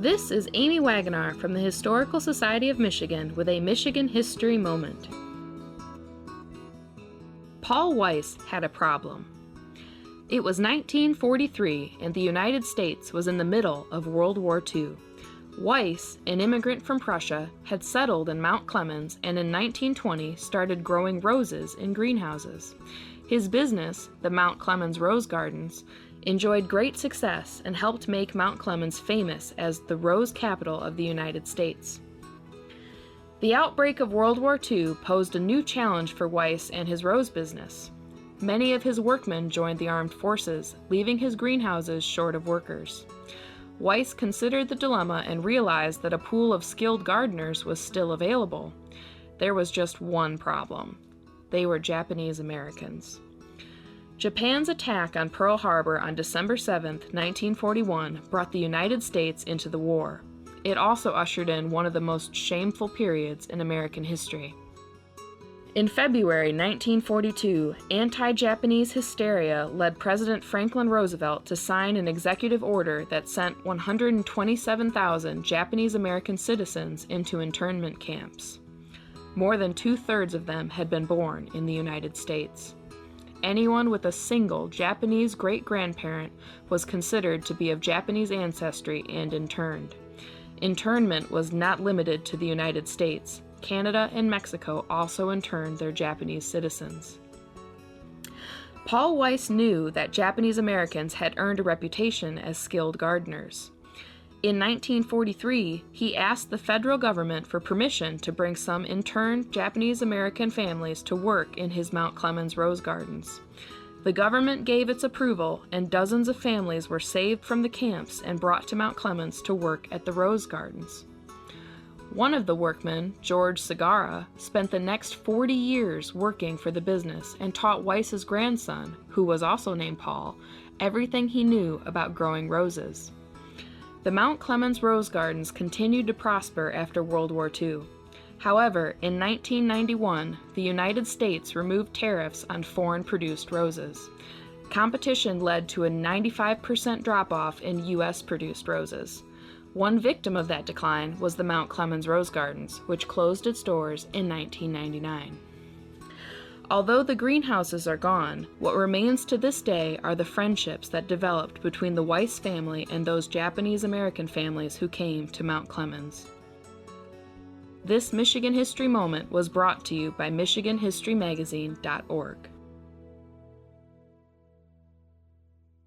This is Amy Wagonar from the Historical Society of Michigan with a Michigan History Moment. Paul Weiss had a problem. It was 1943 and the United States was in the middle of World War II. Weiss, an immigrant from Prussia, had settled in Mount Clemens and in 1920 started growing roses in greenhouses. His business, the Mount Clemens Rose Gardens, enjoyed great success and helped make Mount Clemens famous as the rose capital of the United States. The outbreak of World War II posed a new challenge for Weiss and his rose business. Many of his workmen joined the armed forces, leaving his greenhouses short of workers. Weiss considered the dilemma and realized that a pool of skilled gardeners was still available. There was just one problem. They were Japanese Americans. Japan's attack on Pearl Harbor on December 7, 1941, brought the United States into the war. It also ushered in one of the most shameful periods in American history. In February 1942, anti-Japanese hysteria led President Franklin Roosevelt to sign an executive order that sent 127,000 Japanese American citizens into internment camps. More than two-thirds of them had been born in the United States. Anyone with a single Japanese great-grandparent was considered to be of Japanese ancestry and interned. Internment was not limited to the United States. Canada and Mexico also interned their Japanese citizens. Paul Weiss knew that Japanese Americans had earned a reputation as skilled gardeners. In 1943, he asked the federal government for permission to bring some interned Japanese American families to work in his Mount Clemens Rose Gardens. The government gave its approval, and dozens of families were saved from the camps and brought to Mount Clemens to work at the Rose Gardens. One of the workmen, George Segarra, spent the next 40 years working for the business and taught Weiss's grandson, who was also named Paul, everything he knew about growing roses. The Mount Clemens Rose Gardens continued to prosper after World War II. However, in 1991, the United States removed tariffs on foreign-produced roses. Competition led to a 95% drop-off in U.S.-produced roses. One victim of that decline was the Mount Clemens Rose Gardens, which closed its doors in 1999. Although the greenhouses are gone, what remains to this day are the friendships that developed between the Weiss family and those Japanese American families who came to Mount Clemens. This Michigan History Moment was brought to you by MichiganHistoryMagazine.org.